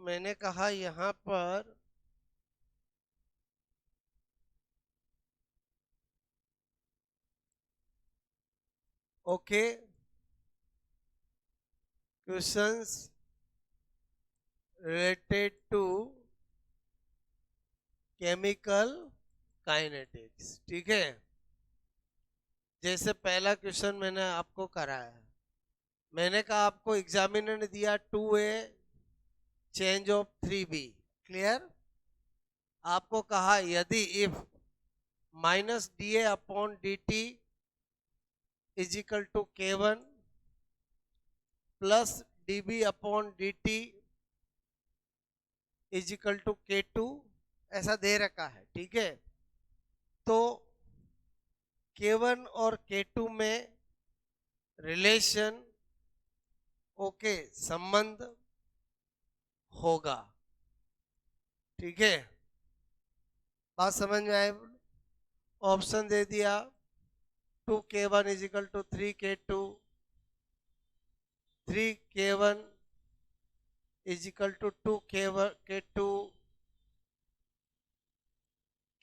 मैंने कहा यहां पर okay questions related to chemical kinetics, ठीक है। जैसे पहला क्वेश्चन मैंने आपको कराया, मैंने कहा आपको एग्जामिनर ने दिया 2A change of 3B, clear. आपको कहा यदि if minus DA upon DT is equal to K1 plus DB upon DT is equal to K2, ऐसा दे रखा है, ठीक है। तो K1 और K2 में रिलेशन ओके संबंध होगा, ठीक है। बात समझ में आए? ऑप्शन दे दिया 2K1 is equal to 3K2, 3K1 is equal to 2K2,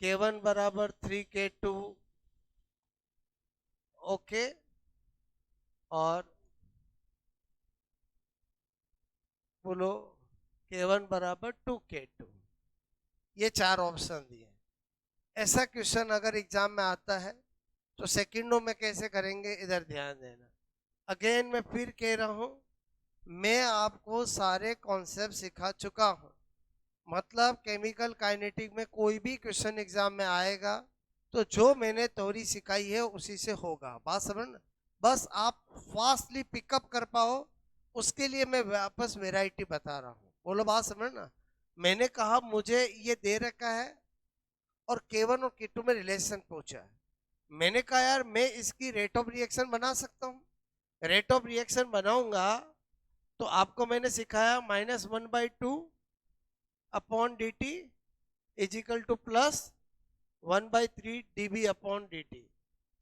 K1 बराबर 3K2, ओके। और बोलो K1 बराबर 2K2, ये चार ऑप्शन दिए। ऐसा क्वेश्चन अगर एग्जाम में आता है तो सेकंडों में कैसे करेंगे, इधर ध्यान देना। अगेन मैं फिर कह रहा हूं, मैं आपको सारे कॉन्सेप्ट सिखा चुका हूं। मतलब केमिकल काइनेटिक में कोई भी क्वेश्चन एग्जाम में आएगा तो जो मैंने थ्योरी सिखाई है उसी से होगा। बात समझना, बस आप फास्टली पिकअप कर पाओ उसके लिए मैं वापस वेराइटी बता रहा हूँ। बोलो बात समझना। मैंने कहा मुझे ये दे रखा है और K1 और K2 में रिलेशन पूछा है, मैंने कहा यार मैं इसकी रेट ऑफ रिएक्शन बना सकता हूँ। रेट ऑफ रिएक्शन बनाऊंगा तो आपको मैंने सिखाया -1/2 upon dt is equal two plus 1/3 dB upon dt।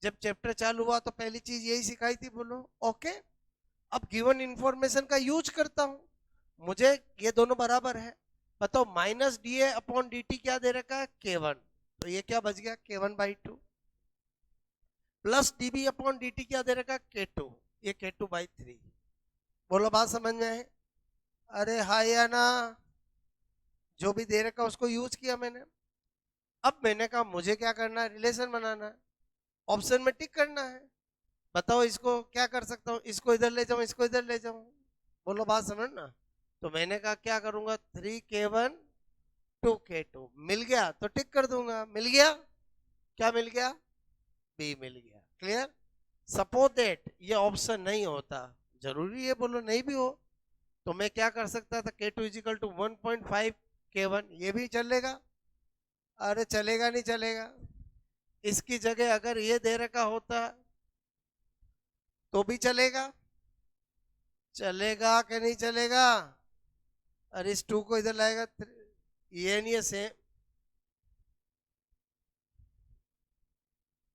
जब चैप्टर चालू हुआ तो पहली चीज यही सिखाई थी, बोलो ओके। अब गिवन इंफॉर्मेशन का यूज करता हूं, मुझे ये दोनों बराबर है। बताओ -DA अपॉन dt क्या दे रखा है, K1, तो ये क्या बच गया K1/2, plus dB upon dt क्या दे रखा है K2, ये K2/3। बोलो बात समझ में है? अरे हाँ या ना? जो भी दे रखा उसको यूज किया मैंने। अब मैंने कहा मुझे क्या करना है, रिलेशन बनाना है, ऑप्शन में टिक करना है। बताओ इसको क्या कर सकता हूँ, इसको इधर ले जाऊं, इसको इधर ले जाऊं। बोलो बात समझ ना। तो मैंने कहा क्या करूंगा, 3K1 2K2 मिल गया तो टिक कर दूंगा, मिल गया, क्या मिल गया, बी मिल गया, क्लियर। सपोज दैट ये ऑप्शन नहीं होता, जरूरी है बोलो नहीं भी हो, तो मैं क्या कर सकता था, K2 is equal to 1.5 K1, ये भी चलेगा। अरे चलेगा नहीं चलेगा, इसकी जगह अगर ये दे रखा होता तो भी चलेगा, चलेगा कि नहीं चलेगा। अरे इस 2 को इधर लाएगा, ये नहीं है सेम।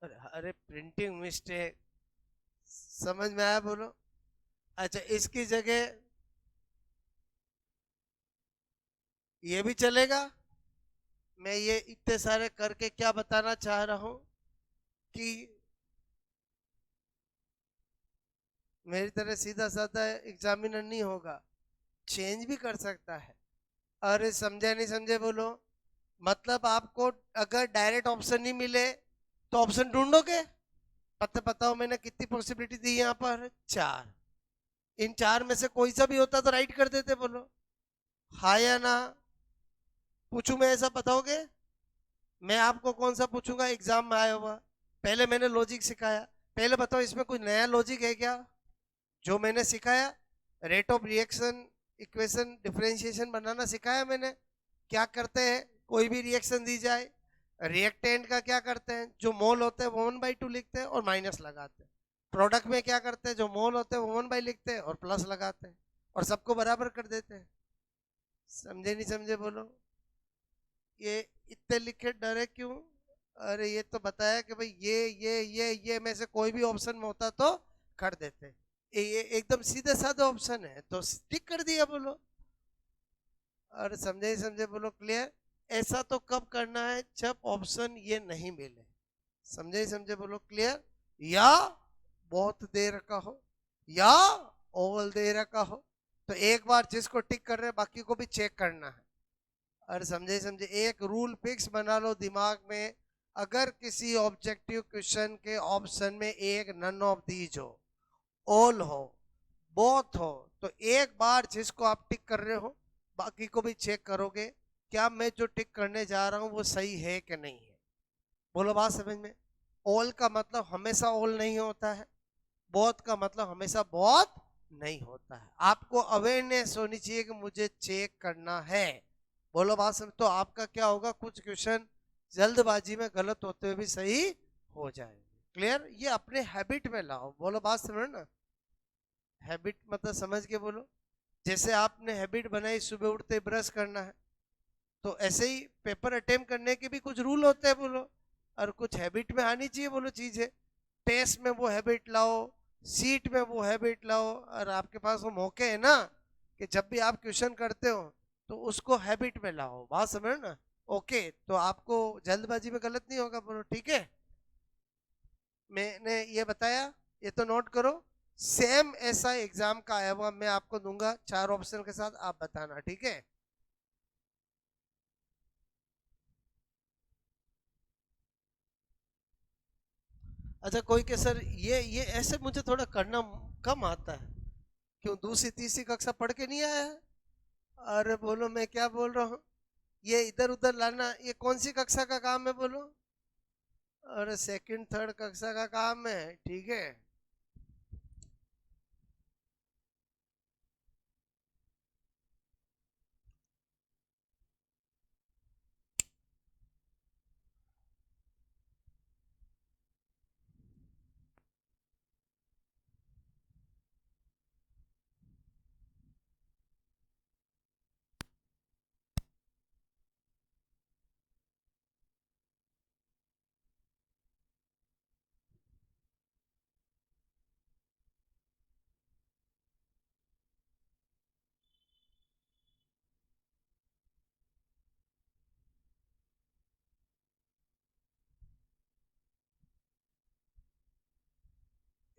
अरे प्रिंटिंग मिस्टेक, समझ में आया बोलो। अच्छा इसकी जगह ये भी चलेगा। मैं ये इतने सारे करके क्या बताना चाह रहा हूं कि मेरी तरह सीधा साधा एग्जामिनर नहीं होगा, चेंज भी कर सकता है। अरे समझे नहीं समझे बोलो। मतलब आपको अगर डायरेक्ट ऑप्शन नहीं मिले तो ऑप्शन ढूंढोगे। बताओ मैंने कितनी पॉसिबिलिटी दी यहाँ पर, 4। इन 4 में से कोई सा भी होता तो राइट कर देते, बोलो हाँ या ना। पूछू मैं ऐसा, बताओगे? मैं आपको कौन सा पूछूंगा एग्जाम में आया हुआ, पहले मैंने लॉजिक सिखाया। पहले बताओ इसमें कोई नया लॉजिक है क्या जो मैंने सिखाया? Rate of reaction equation differentiation बनाना सिखाया मैंने। क्या करते हैं, कोई भी रिएक्शन दी जाए, रिएक्टेंट का क्या करते हैं, जो मोल होते हैं वो 1/2 लिखते हैं और माइनस लगाते हैं। प्रोडक्ट में क्या करते हैं, जो मोल होते हैं वो 1/2 लिखते हैं और प्लस लगाते हैं और सबको बराबर कर देते हैं। समझे नहीं समझे बोलो। ये इतने लिखे डरे क्यों? अरे ये तो बताया कि भाई ये में से कोई भी ऑप्शन में होता तो कर देते। ये एकदम सीधे साधे ऑप्शन है तो टिक कर दिया, बोलो। और समझे ही समझे बोलो क्लियर। ऐसा तो कब करना है जब ऑप्शन ये नहीं मिले, समझे ही समझे बोलो क्लियर। या बहुत दे रखा हो या ओवल दे रखा हो, तो एक बार जिसको टिक कर रहे हैं बाकी को भी चेक करना है। और समझे ही समझे, एक रूल फिक्स बना लो दिमाग में, अगर किसी ऑब्जेक्टिव क्वेश्चन के ऑप्शन में एक नन ऑफ दीज हो, ऑल हो, बोथ हो, तो एक बार जिसको आप टिक कर रहे हो बाकी को भी चेक करोगे क्या मैं जो टिक करने जा रहा हूं वो सही है कि नहीं है। बोलो बात समझ में। ऑल का मतलब हमेशा ऑल नहीं होता है, बहुत का मतलब हमेशा बहुत नहीं होता है। आपको अवेयरनेस होनी चाहिए कि मुझे चेक करना है। बोलो बात समझ। तो आपका क्या होगा, कुछ क्वेश्चन जल्दबाजी में गलत होते हुए भी सही हो जाएंगे। क्लियर। ये अपने हैबिट में लाओ। बोलो बात समझ ना। हैबिट मतलब समझ के बोलो। जैसे आपने हैबिट बनाई सुबह उठते ब्रश करना है, तो ऐसे ही पेपर अटेम्प्ट करने के भी कुछ रूल होते हैं बोलो, और कुछ हैबिट में आनी चाहिए बोलो चीजें। टेस्ट में वो हैबिट लाओ, सीट में वो हैबिट लाओ, और आपके पास वो मौके है ना कि जब भी आप क्वेश्चन करते हो तो उसको हैबिट में लाओ। बात समझ ना। ओके, तो आपको जल्दबाजी में गलत नहीं होगा बोलो, ठीक है। मैंने ये बताया, ये तो नोट करो। सेम ऐसा एग्जाम का आया हुआ मैं आपको दूंगा 4 ऑप्शन के साथ, आप बताना, ठीक है। अच्छा कोई के सर ये ऐसे मुझे थोड़ा करना कम आता है, क्यों दूसरी तीसरी कक्षा पढ़ के नहीं आया है। अरे बोलो मैं क्या बोल रहा हूँ, ये इधर उधर लाना ये कौन सी कक्षा का काम है बोलो। अरे सेकंड थर्ड कक्षा का काम है, ठीक है।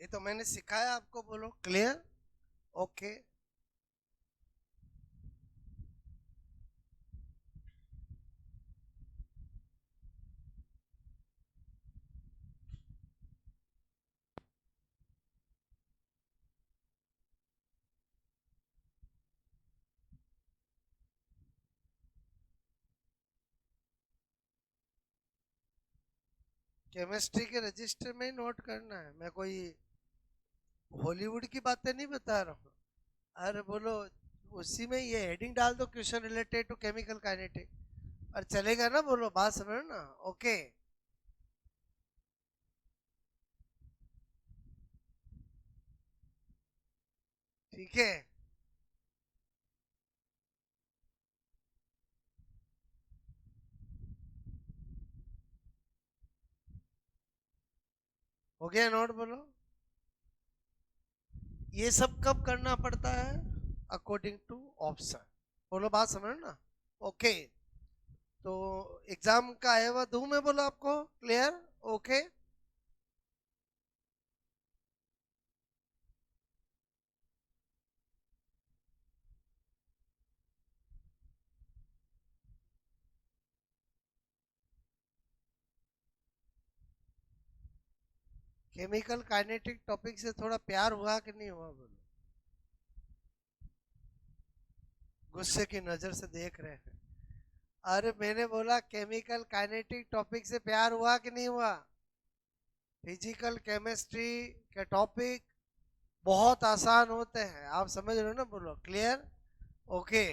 ये तो मैंने सिखाया आपको, बोलो क्लियर। ओके। केमिस्ट्री के रजिस्टर में ही नोट करना है, मैं कोई हॉलीवुड की बातें नहीं बता रहा हूँ। अरे बोलो, उसी में ये हेडिंग डाल दो, question related to chemical kinetic, और चलेगा ना। बोलो बात समझ ना। ओके, ठीक है। हो गया नोट। बोलो ये सब कब करना पड़ता है, अकॉर्डिंग टू ऑप्शन। बोलो बात समझ ना। ओके, तो एग्जाम का आया हुआ दूं मैं बोलो आपको, clear. Okay. Chemical kinetic topic से थोड़ा प्यार हुआ कि नहीं हुआ बोलो। गुस्से की नजर से देख रहे हैं। अरे मैंने बोला केमिकल काइनेटिक टॉपिक से प्यार हुआ कि नहीं हुआ। फिजिकल केमिस्ट्री के टॉपिक बहुत आसान होते हैं, आप समझ रहे हो ना। बोलो क्लियर। ओके,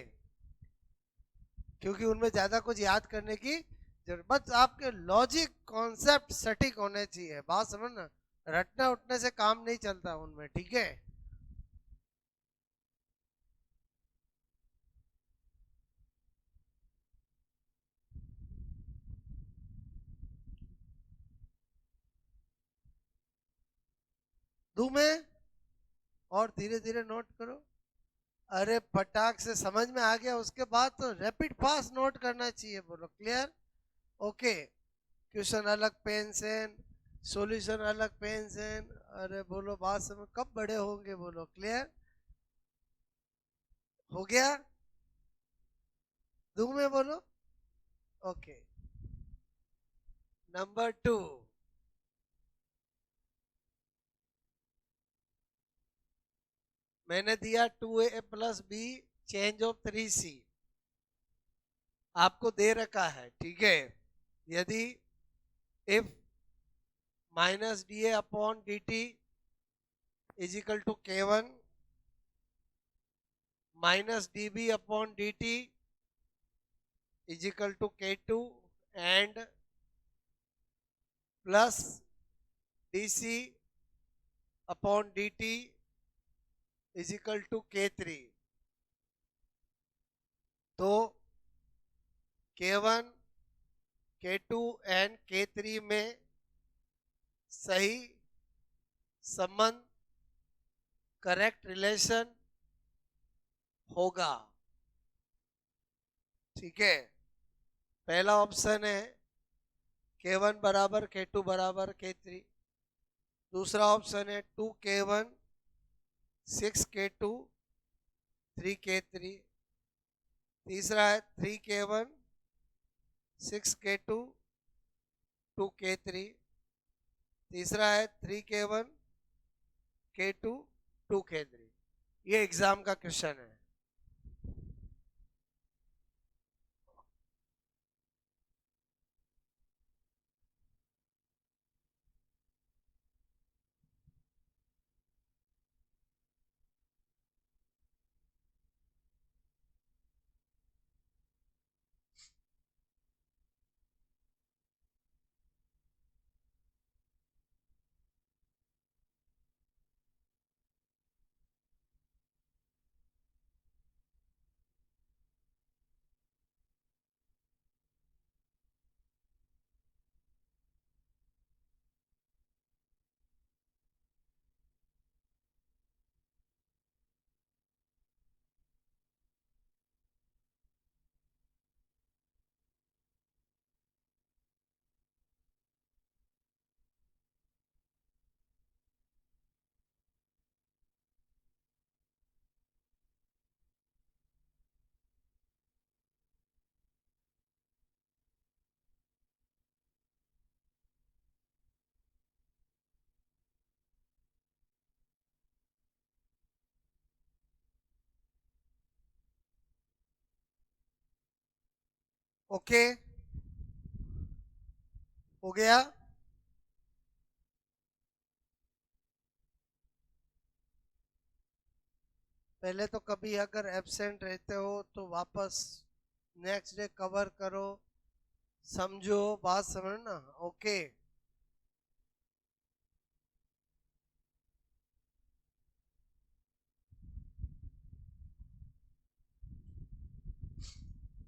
क्योंकि उनमें ज्यादा कुछ याद करने की जरूरत, बस आपके लॉजिक कॉन्सेप्ट सटीक होने चाहिए। बात समझ ना, रटने उठने से काम नहीं चलता उनमें, ठीक है। दू में और धीरे धीरे नोट करो। अरे फटाक से समझ में आ गया, उसके बाद तो रैपिड फास्ट नोट करना चाहिए। बोलो क्लियर? ओके। क्वेश्चन अलग पेन से, सॉल्यूशन अलग पेन से। अरे बोलो बात समझ, कब बड़े होंगे? बोलो क्लियर? हो गया? दूं में? बोलो ओके। नंबर 2, मैंने दिया 2a plus B change of 3c, आपको दे रखा है, ठीक है। यदि if minus D A upon D T is equal to k1 minus D B upon D T is equal to k2 and plus D C upon D T is equal to k3, तो k1 k2 and k3 में सही संबंध, correct relation होगा, ठीक है। पहला option है k1 बराबर k2 बराबर k3। दूसरा ऑप्शन है 2k1 6k2 3k3। तीसरा है 3k1 6k2 2k3। तीसरा है 3k1 k2 2k3। ये एग्जाम का क्वेश्चन है। ओके, हो गया। पहले तो कभी अगर एब्सेंट रहते हो तो वापस नेक्स्ट डे कवर करो, समझो, बात समझना। ओके,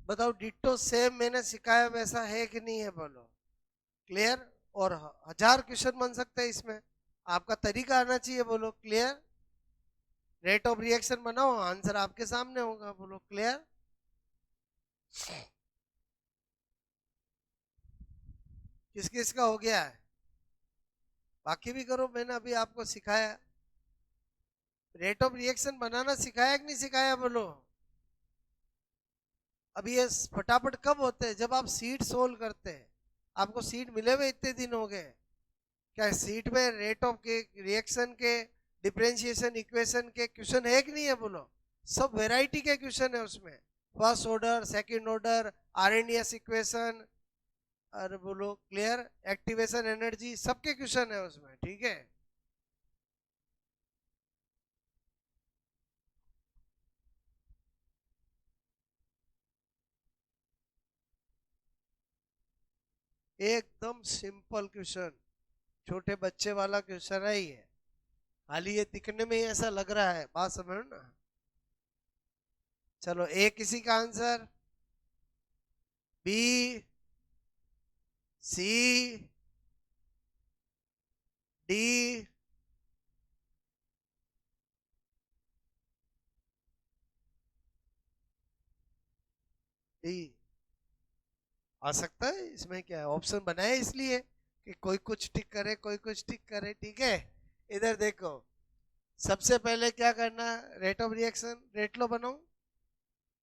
बताओ डिट्टो सेम मैंने सिखाया वैसा है कि नहीं है? बोलो क्लियर? और 1000 क्वेश्चन बन सकते हैं इसमें, आपका तरीका आना चाहिए। बोलो क्लियर? रेट ऑफ रिएक्शन बनाओ, आंसर आपके सामने होगा। बोलो क्लियर? किस किस का हो गया है? बाकी भी करो, मैंने अभी आपको सिखाया। रेट ऑफ रिएक्शन बनाना सिखाया कि नहीं सिखाया? बोलो। अब ये फटाफट कब होते हैं? जब आप सीट सोल्व करते हैं। आपको सीट मिले हुए इतने दिन हो गए, क्या सीट में रेट ऑफ के रिएक्शन के डिफरेंशिएशन इक्वेशन के क्वेश्चन है कि नहीं है? बोलो। सब वैरायटी के क्वेश्चन है उसमें, first order, second order, RNS equation, और बोलो क्लियर, एक्टिवेशन एनर्जी, सबके क्वेश्चन है उसमें, ठीक है। एकदम सिंपल क्वेश्चन, छोटे बच्चे वाला क्वेश्चन है ही है, खाली ये दिखने में ही ऐसा लग रहा है, बात समझो ना। चलो, ए किसी का answer, B, C, D, D आ सकता है, इसमें क्या है, ऑप्शन बनाए इसलिए कि कोई कुछ टिक करे कोई कुछ टिक करे, ठीक है। इधर देखो, सबसे पहले क्या करना, रेट ऑफ रिएक्शन रेट लो बनाऊं,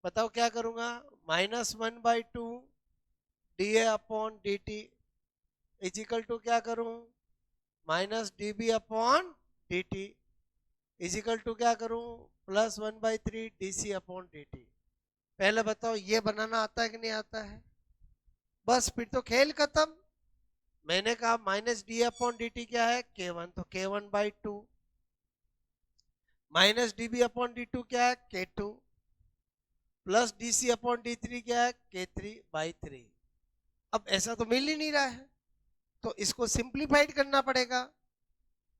बताओ क्या करूंगा, -1/2 d A upon D t is equal to क्या करूं, -dB upon D t is equal to क्या करूं, +1/3 DC अपॉन डी टी। पहले बताओ ये बनाना आता है कि नहीं आता है, बस फिर तो खेल खत्म। मैंने कहा -d अपॉन डी टी क्या है, K1, तो K1/2, -dB upon D to क्या है, K2, plus DC upon D three क्या है, K3/3। अब ऐसा तो मिल ही नहीं रहा है, तो इसको सिंप्लीफाइड करना पड़ेगा।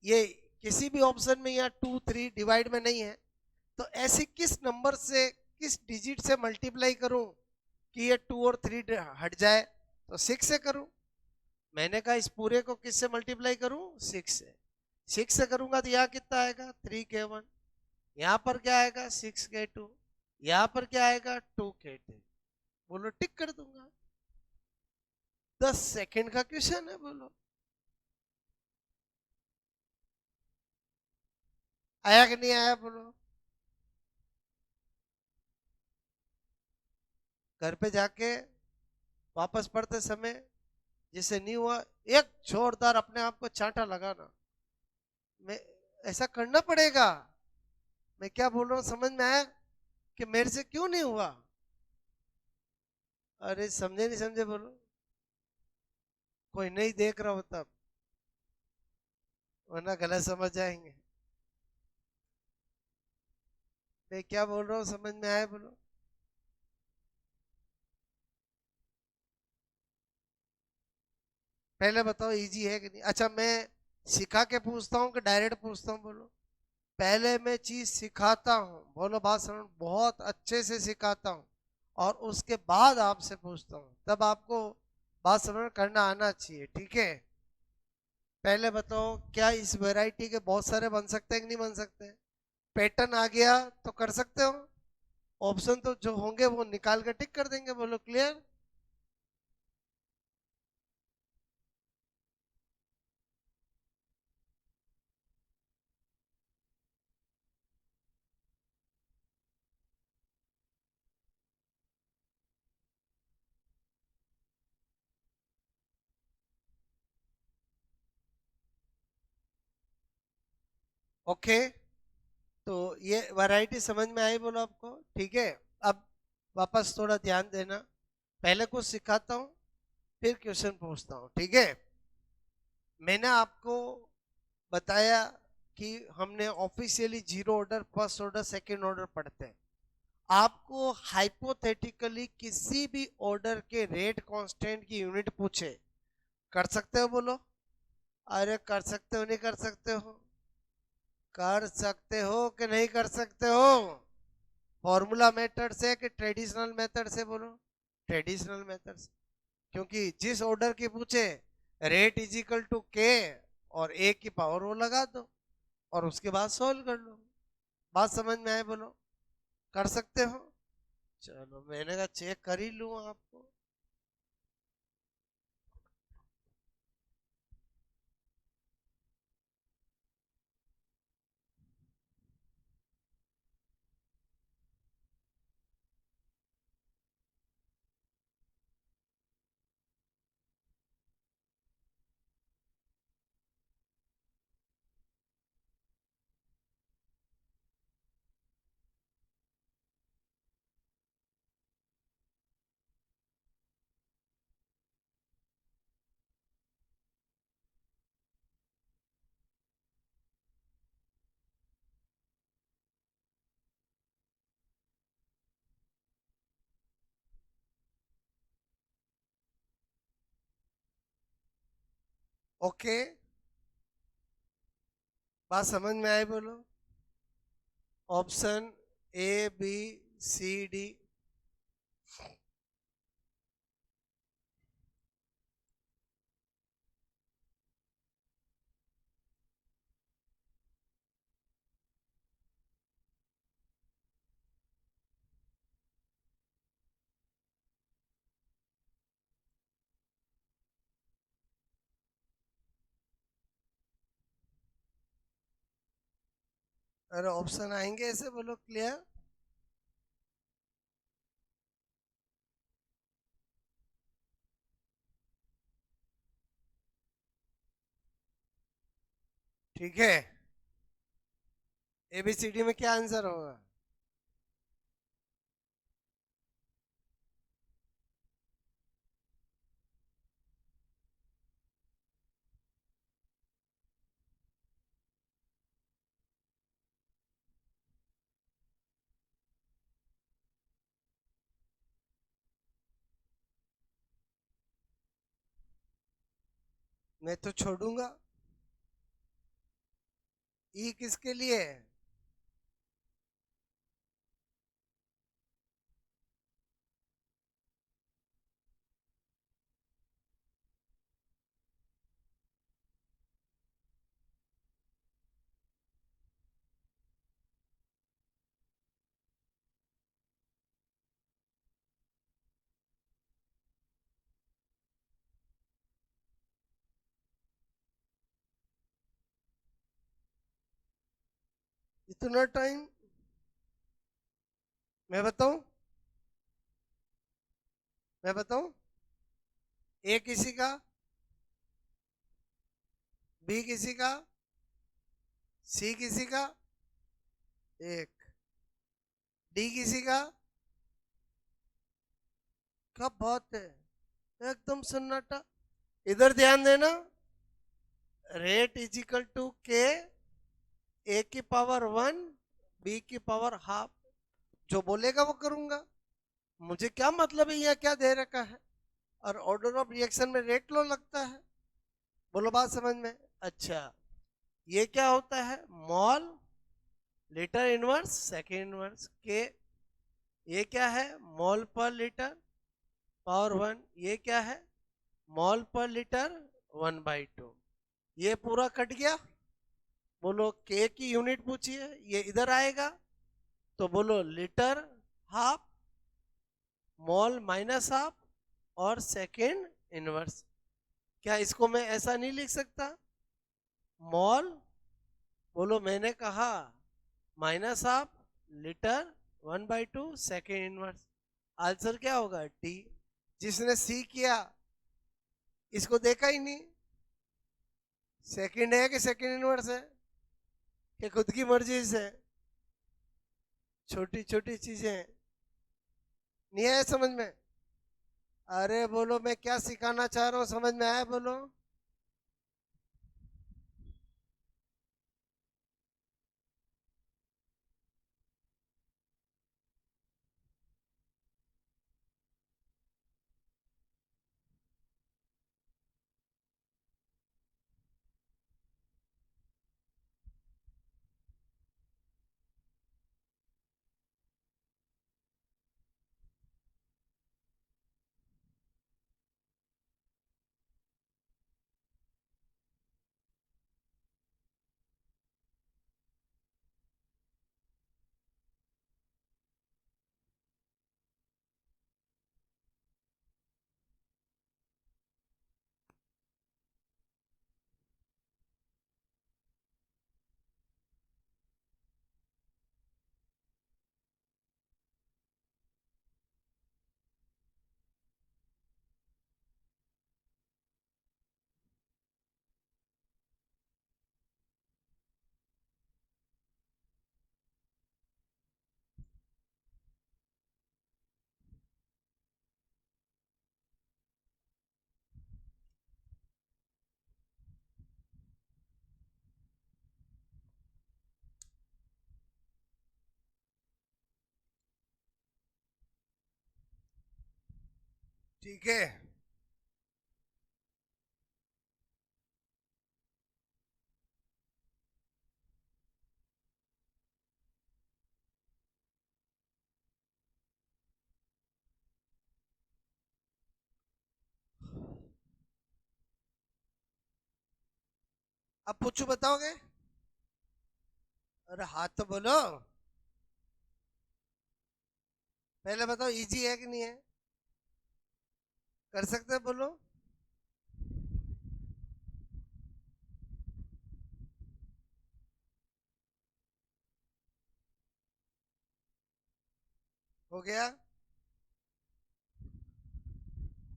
ये किसी भी ऑप्शन में यहाँ 2 3 डिवाइड में नहीं है, तो ऐसे किस नंबर से किस डिजिट से मल्टीप्लाई करूं कि ये 2 और 3 हट जाए, तो 6 से करूं। मैंने कहा इस पूरे को किससे मल्टीप्लाई करूं, 6 से। 6 से करूंगा तो यहाँ कितना आएगा, 3K1, यहाँ पर क्या आएगा, 6K2, यहाँ पर क्या आएगा, 2K3। बोलो टिक कर दूंगा, 10 सेकंड का क्वेश्चन है, बोलो आया कि नहीं आया, बोलो। घर पे जाके वापस पढ़ते समय जिसे नहीं हुआ, एक जोरदार अपने आप को चांटा लगाना, मैं ऐसा करना पड़ेगा। मैं क्या बोल रहा हूँ समझ में आया कि मेरे से क्यों नहीं हुआ, अरे समझे नहीं समझे, बोलो। कोई नहीं देख रहा हो तब, वरना गलत समझ जाएंगे। मैं क्या बोल रहा हूँ समझ में आया, बोलो। पहले बताओ इजी है कि नहीं, अच्छा मैं सिखा के पूछता हूँ कि डायरेक्ट पूछता हूँ, बोलो। पहले मैं चीज सिखाता हूँ, बोलो बात समझ, बहुत अच्छे से सिखाता हूँ, और उसके बाद आपसे पूछता हूँ, तब आपको बात समझ करना आना चाहिए, ठीक है। पहले बताओ क्या इस वैरायटी के बहुत सारे बन सकते हैं कि नहीं बन सकते, पैटर्न आ गया तो कर सकते हो, ऑप्शन तो जो होंगे वो निकाल कर टिक कर देंगे, बोलो क्लियर। ओके, तो ये वैरायटी समझ में आई, बोलो आपको, ठीक है। अब वापस थोड़ा ध्यान देना, पहले कुछ सिखाता हूँ फिर क्वेश्चन पूछता हूँ, ठीक है। मैंने आपको बताया कि हमने officially zero order, first order, second order पढ़ते हैं। आपको हाइपोथेटिकली किसी भी ऑर्डर के रेट कांस्टेंट की यूनिट पूछे, कर सकते हो, बोलो। अरे कर सकते हो नहीं कर सकते हो, कर सकते हो कि नहीं कर सकते हो, फॉर्मूला मेथड से कि ट्रेडिशनल मेथड से, बोलो। ट्रेडिशनल मेथड से, क्योंकि जिस ऑर्डर की पूछे रेट इज इक्वल टू के और ए की पावर वो लगा दो और उसके बाद सॉल्व कर लो। बात समझ में आए, बोलो। कर सकते हो, चलो मैंने कहा चेक कर ही लूँ आपको। ओके, बात समझ में आए, बोलो। Option A B C D, अरे ऑप्शन आएंगे ऐसे बोलो क्लियर। ठीक है, एबीसीडी में क्या आंसर होगा? मैं तो छोड़ूंगा। ई किसके लिए है? इतना टाइम? मैं बताऊं? मैं बताऊं? ए किसी का, बी किसी का, सी किसी का, एक, डी किसी का। क्या बात है, एकदम सन्नाटा। इधर ध्यान देना। रेट इज इक्वल टू के, ए की पावर वन, बी की पावर हाफ। जो बोलेगा वो करूंगा, मुझे क्या मतलब है यहाँ क्या दे रखा है। और ऑर्डर ऑफ रिएक्शन में रेट लो लगता है। बोलो बात समझ में? अच्छा, ये क्या होता है? Mall litre inverse second inverse के। ये क्या है? मॉल पर लीटर पावर वन। ये क्या है? मॉल पर लीटर 1/2। ये पूरा कट गया। बोलो के की यूनिट पूछिए, ये इधर आएगा तो बोलो litre half, mall minus half, और सेकेंड इनवर्स। क्या इसको मैं ऐसा नहीं लिख सकता? मॉल, बोलो मैंने कहा minus half, litre 1/2, second inverse. Answer क्या होगा? डी। जिसने सी किया इसको देखा ही नहीं, सेकंड है कि सेकंड इनवर्स है कि खुद की मर्जी से। छोटी छोटी चीजें नहीं आया समझ में? अरे बोलो मैं क्या सिखाना चाह रहा हूँ, समझ में आया बोलो? ठीक है, अब पूछू बताओगे? अरे हाथ तो बोलो, पहले बताओ इजी है कि नहीं है? कर सकते हो बोलो? हो गया।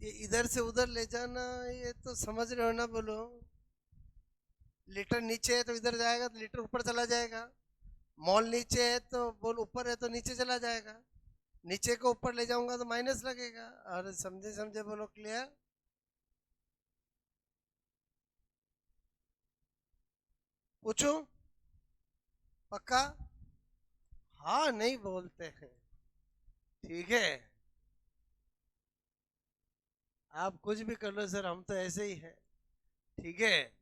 ये इधर से उधर ले जाना, ये तो समझ रहे हो ना, बोलो। लीटर नीचे है तो इधर जाएगा तो लीटर ऊपर चला जाएगा। मॉल नीचे है तो बोल ऊपर है तो नीचे चला जाएगा। नीचे को ऊपर ले जाऊंगा तो माइनस लगेगा। और समझे समझे, बोलो क्लियर। पूछूं? पक्का? हाँ नहीं बोलते हैं। ठीक है, आप कुछ भी कर लो सर, हम तो ऐसे ही हैं। ठीक है।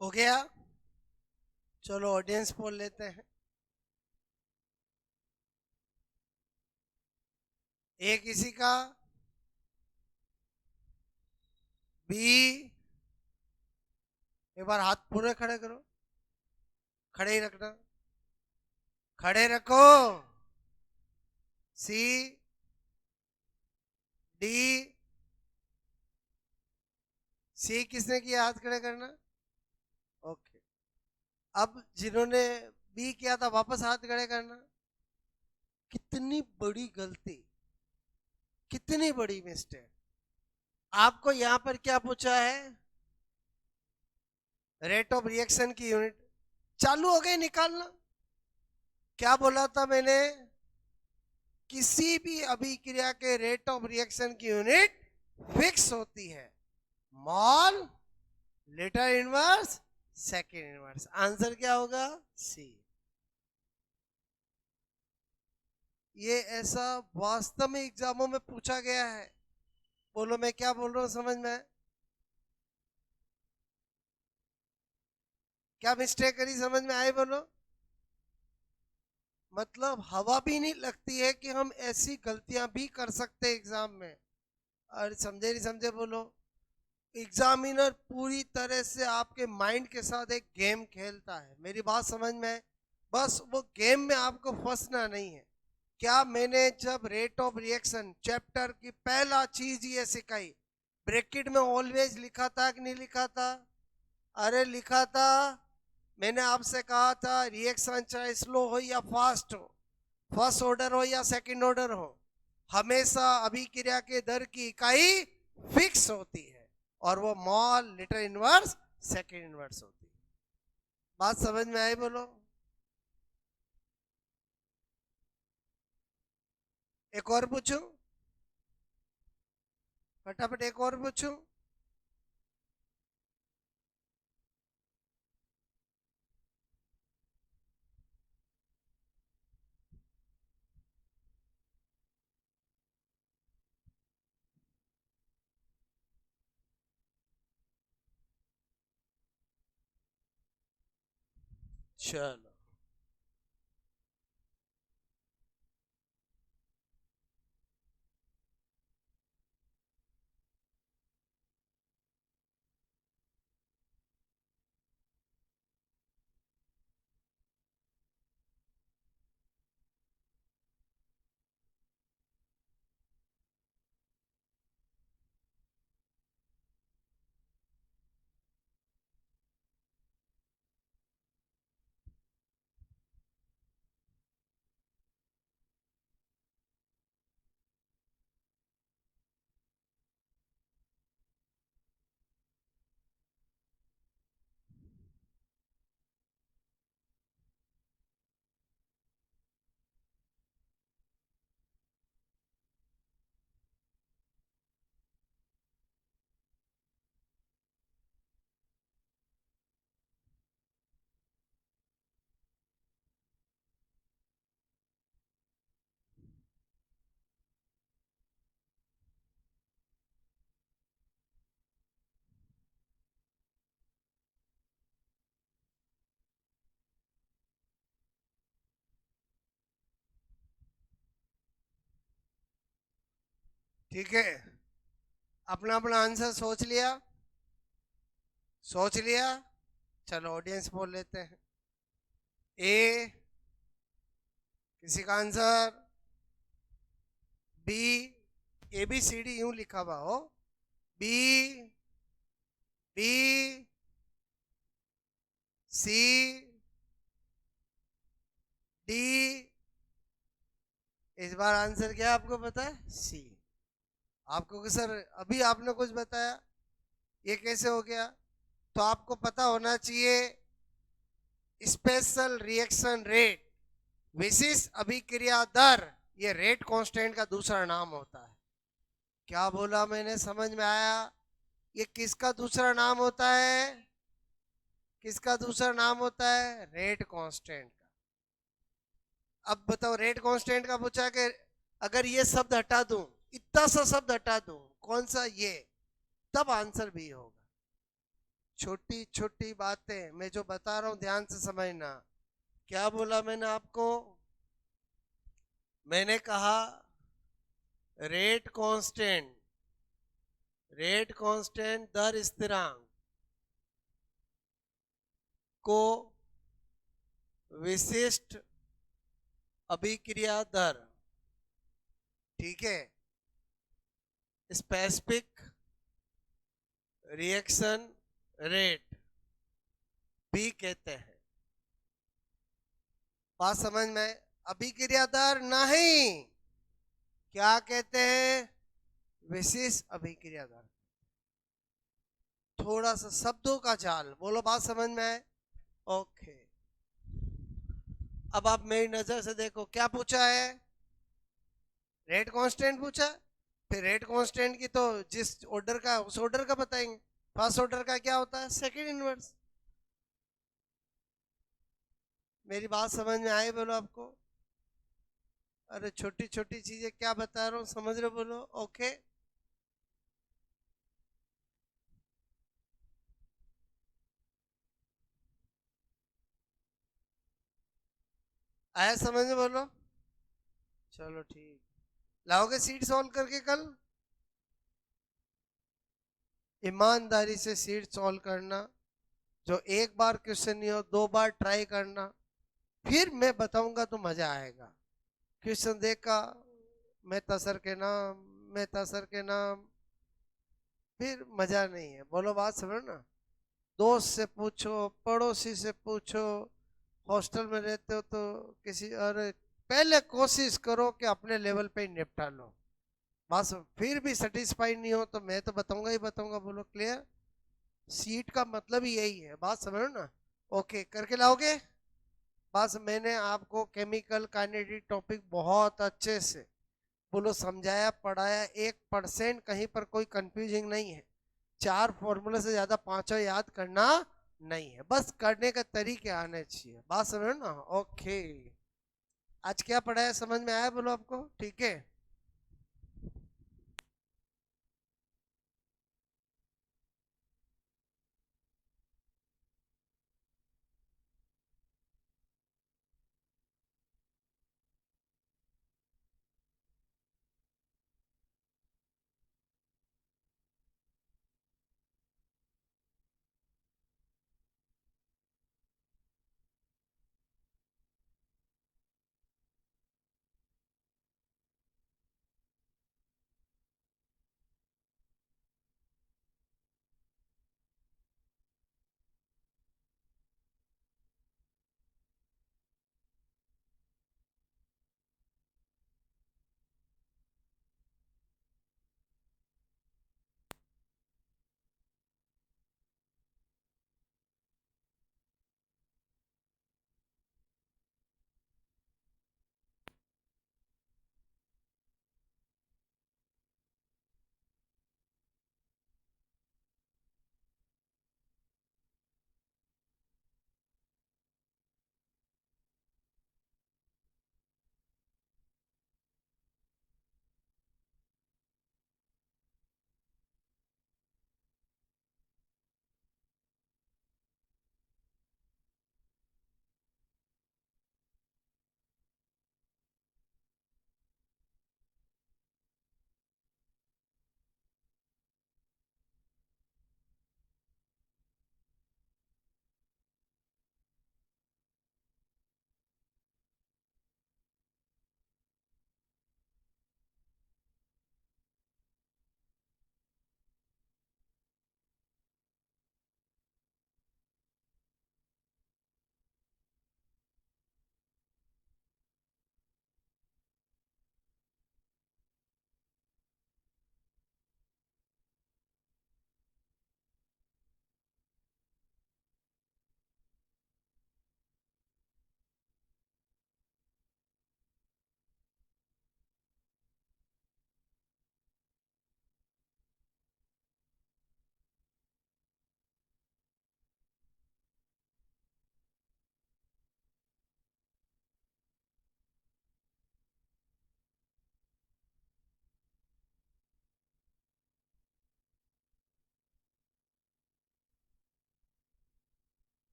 हो गया। चलो ऑडियंस पोल लेते हैं। ए किसी का, बी, एक बार हाथ पूरे खड़े करो। खड़े ही रखना, खड़े रखो। सी, डी। सी किसने किया? हाथ खड़े करना। ओके। अब जिन्होंने बी किया था वापस हाथ खड़े करना। कितनी बड़ी गलती, कितनी बड़ी मिस्टेक। आपको यहां पर क्या पूछा है? रेट ऑफ रिएक्शन की यूनिट चालू हो गई निकालना। क्या बोला था मैंने? किसी भी अभिक्रिया के रेट ऑफ रिएक्शन की यूनिट फिक्स होती है। Mall, litre inverse, second inverse. Answer क्या होगा? सी। ये ऐसा वास्तव में एग्जामों में पूछा गया है। बोलो मैं क्या बोल रहा हूं, समझ में? क्या मिस्टेक करी, समझ में आए? बोलो। मतलब हवा भी नहीं लगती है कि हम ऐसी गलतियां भी कर सकते एग्जाम में। और समझे नहीं समझे, बोलो। एग्जामिनर पूरी तरह से आपके माइंड के साथ एक गेम खेलता है। मेरी बात समझ में है? बस वो गेम में आपको फंसना नहीं है। क्या मैंने जब रेट ऑफ रिएक्शन चैप्टर की पहला चीज ये सिखाई, ब्रैकेट में ऑलवेज लिखा था कि नहीं लिखा था? अरे लिखा था। मैंने आपसे कहा था रिएक्शन चाहे स्लो हो या फास्ट हो, फर्स्ट ऑर्डर हो या सेकंड ऑर्डर हो, हमेशा अभिक्रिया के दर की इकाई फिक्स होती है और वो mall, litre inverse, second inverse होती है। बात समझ में आई? बोलो। एक और पूछूं? फटाफट एक और पूछूं? चलो। ठीक है, अपना अपना आंसर सोच लिया? सोच लिया? चलो ऑडियंस बोल लेते हैं। ए, किसी का answer? B, A B C D यूं लिखा हुआ हो। B, B, C, D. इस बार आंसर क्या आपको पता है? सी। आपको कि सर अभी आपने कुछ बताया, ये कैसे हो गया? तो आपको पता होना चाहिए स्पेशल रिएक्शन रेट, विशिष्ट अभिक्रिया दर, ये रेट कांस्टेंट का दूसरा नाम होता है। क्या बोला मैंने, समझ में आया? ये किसका दूसरा नाम होता है? किसका दूसरा नाम होता है? रेट कांस्टेंट का। अब बताओ, रेट कांस्टेंट का पूछा कि अगर ये शब्द हटा दूं, इतना सा शब्द हटा दूं, कौन सा? ये, तब आंसर भी होगा। छोटी छोटी बातें मैं जो बता रहा हूं ध्यान से समझना। क्या बोला मैंने आपको? मैंने कहा रेट कांस्टेंट, रेट कांस्टेंट दर स्थिरांक को विशिष्ट अभिक्रिया दर, ठीक है, स्पेसिफिक रिएक्शन रेट भी कहते हैं। बात समझ में? अभिक्रिया दर नहीं, क्या कहते हैं? विशिष्ट अभिक्रिया दर। थोड़ा सा शब्दों का जाल, बोलो बात समझ में आए? ओके। अब आप मेरी नजर से देखो, क्या पूछा है? रेट कांस्टेंट पूछा। फिर रेट कांस्टेंट की तो जिस ऑर्डर का उस ऑर्डर का बताएंगे। फर्स्ट ऑर्डर का क्या होता है? Second inverse. मेरी बात समझ में आई? बोलो आपको। अरे छोटी छोटी चीजें क्या बता रहा हूँ, समझ रहे? बोलो ओके। आया समझ में? बोलो। चलो ठीक, लाओगे सीट सॉल्व करके कल? ईमानदारी से सीट सॉल्व करना, जो एक बार क्वेश्चन नहीं हो 2 बार ट्राई करना, फिर मैं बताऊंगा तो मजा आएगा। क्वेश्चन देखा, मेहता सर के नाम, मेहता सर के नाम, फिर मजा नहीं है। बोलो बात समझो ना। दोस्त से पूछो, पड़ोसी से पूछो, हॉस्टल में रहते हो तो किसी, अरे पहले कोशिश करो कि अपने लेवल पे ही निपटा लो। बस फिर भी सेटिस्फाई नहीं हो तो मैं तो बताऊंगा ही बताऊंगा। बोलो क्लियर? सीट का मतलब ही यही है, बात समझो ना। ओके, करके लाओगे? बस मैंने आपको केमिकल काइनेटिक टॉपिक बहुत अच्छे से बोलो समझाया, पढ़ाया, 1% कहीं पर कोई कंफ्यूजिंग नहीं है। 4 फॉर्मूले से ज्यादा पांचों याद करना नहीं है, बस करने का तरीके आने चाहिए। बात समझो ना। ओके, आज क्या पढ़ाया, समझ में आया? बोलो आपको, ठीक है।